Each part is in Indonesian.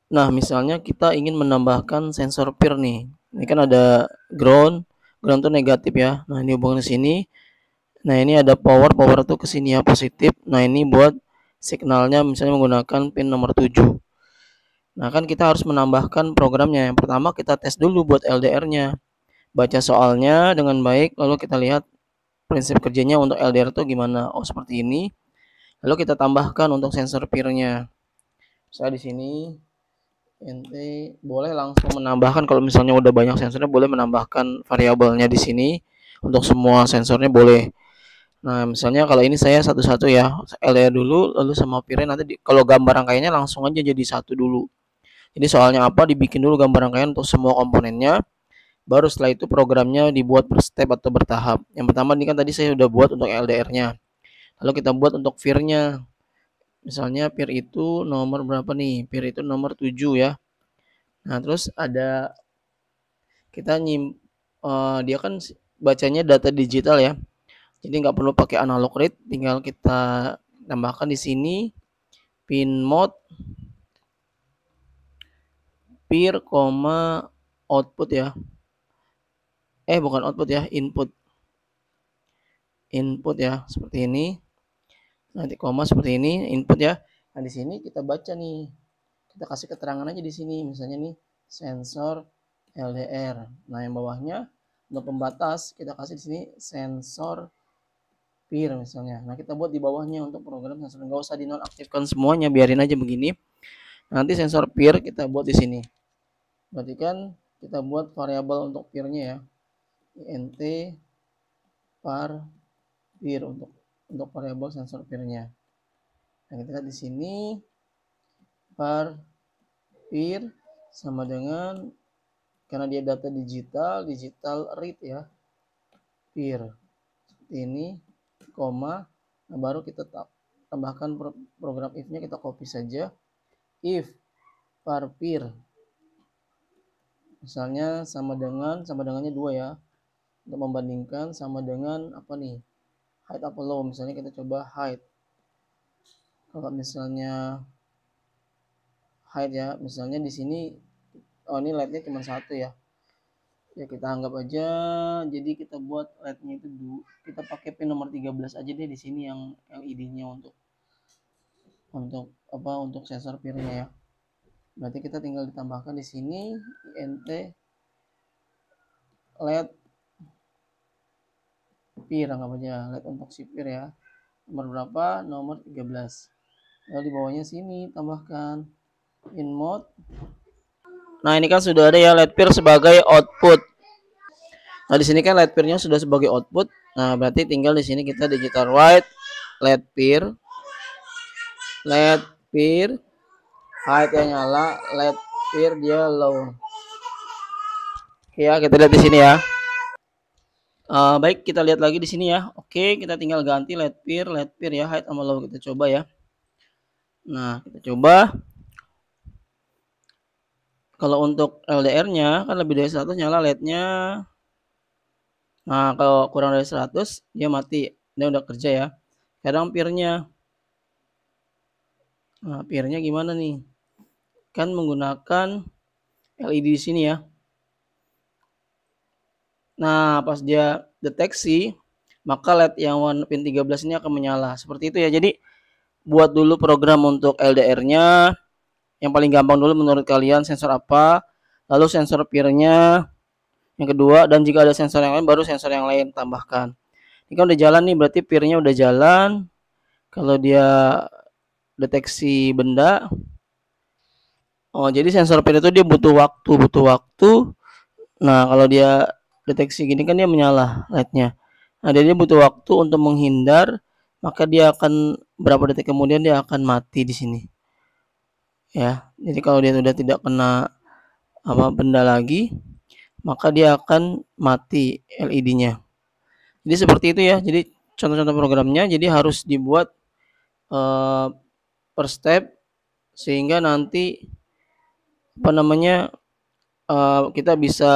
Nah, misalnya kita ingin menambahkan sensor peer nih. Ini kan ada ground, ground tuh negatif ya. Nah, ini hubungan ke sini. Nah, ini ada power, power tuh ke sini ya, positif. Nah, ini buat signalnya misalnya menggunakan pin nomor 7. Nah, kan kita harus menambahkan programnya. Yang pertama kita tes dulu buat LDR-nya. Baca soalnya dengan baik, lalu kita lihat prinsip kerjanya untuk LDR itu gimana. Oh, seperti ini. Lalu kita tambahkan untuk sensor peer-nya. Saya di sini ente boleh langsung menambahkan kalau misalnya udah banyak sensornya, boleh menambahkan variabelnya di sini untuk semua sensornya boleh. Nah, misalnya kalau ini saya satu-satu ya, LDR dulu, lalu sama peer-nya nanti kalau gambar rangkaiannya langsung aja jadi satu dulu. Jadi soalnya apa, dibikin dulu gambar rangkaian untuk semua komponennya, baru setelah itu programnya dibuat per step atau bertahap. Yang pertama ini kan tadi saya udah buat untuk LDR-nya. Lalu kita buat untuk peer-nya. Misalnya peer itu nomor berapa nih? Peer itu nomor 7 ya. Nah, terus ada kita dia kan bacanya data digital ya. Jadi nggak perlu pakai analog read, tinggal kita tambahkan di sini pin mode peer, output ya. Bukan output ya, input. Input ya, seperti ini. Nanti koma seperti ini, input ya. Nah, di sini kita baca nih. Kita kasih keterangan aja di sini, misalnya nih sensor LDR. Nah, yang bawahnya untuk pembatas kita kasih di sini sensor peer misalnya. Nah, kita buat di bawahnya untuk program sensor, nggak usah dinonaktifkan semuanya, biarin aja begini. Nanti sensor peer kita buat di sini. Berarti kan kita buat variabel untuk peer-nya ya. int par peer untuk variabel sensor peer-nya. Nah, kita lihat di sini par peer sama dengan, karena dia data digital read ya, peer seperti ini, koma. Nah, baru kita tambahkan program if-nya, kita copy saja. If par peer misalnya sama dengannya 2 ya, untuk membandingkan sama dengan apa nih, height apa low. Misalnya kita coba height. Kalau misalnya height ya, misalnya di sini ini LED-nya cuma satu ya. Ya kita anggap aja, jadi kita buat LED-nya itu kita pakai pin nomor 13 aja deh di sini yang LED-nya untuk sensor peer-nya ya. Berarti kita tinggal ditambahkan di sini int LED peer, anggap aja LED untuk si peer ya. Nomor berapa? Nomor 13. Lalu di bawahnya sini tambahkan in mode. Nah, ini kan sudah ada ya LED peer sebagai output. Nah, di sini kan LED peer-nya sudah sebagai output. Nah, berarti tinggal di sini kita digital write LED peer, height yang nyala, LED peer dia low. Oke ya, kita lihat di sini ya. Baik, kita lihat lagi di sini ya. Oke, kita tinggal ganti LED peer ya, height sama low, kita coba ya. Nah, kita coba. Kalau untuk LDR-nya kan lebih dari 100 nyala LED-nya. Nah, kalau kurang dari 100 dia mati. Dia udah kerja ya. Kadang peer-nya. Nah, peer-nya gimana nih? Kan menggunakan LED di sini ya. Nah, pas dia deteksi, maka LED yang warna pin 13 ini akan menyala. Seperti itu ya. Jadi buat dulu program untuk LDR-nya. Yang paling gampang dulu menurut kalian sensor apa, lalu sensor peer-nya yang kedua, dan jika ada sensor yang lain baru sensor yang lain tambahkan. Ini kan udah jalan nih, berarti peer-nya udah jalan. Kalau dia deteksi benda, jadi sensor peer itu dia butuh waktu. Nah, kalau dia deteksi gini kan dia menyala LED-nya. Nah, dia butuh waktu untuk menghindar, maka dia akan berapa detik kemudian dia akan mati di sini. Ya, jadi kalau dia sudah tidak kena benda lagi, maka dia akan mati LED-nya. Jadi seperti itu ya. Jadi contoh-contoh programnya jadi harus dibuat per step sehingga nanti kita bisa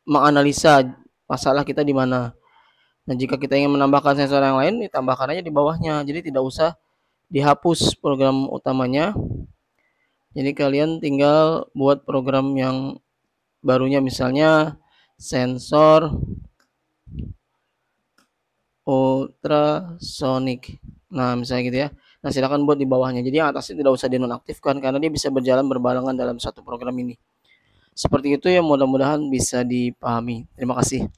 menganalisa masalah kita di mana. Nah, jika kita ingin menambahkan sensor yang lain, ditambahkan aja di bawahnya. Jadi tidak usah dihapus program utamanya. Jadi kalian tinggal buat program yang barunya, misalnya sensor ultrasonic. Nah, misalnya gitu ya. Nah, silakan buat di bawahnya. Jadi yang atasnya tidak usah dinonaktifkan karena dia bisa berjalan berbarengan dalam satu program ini. Seperti itu ya, mudah-mudahan bisa dipahami. Terima kasih.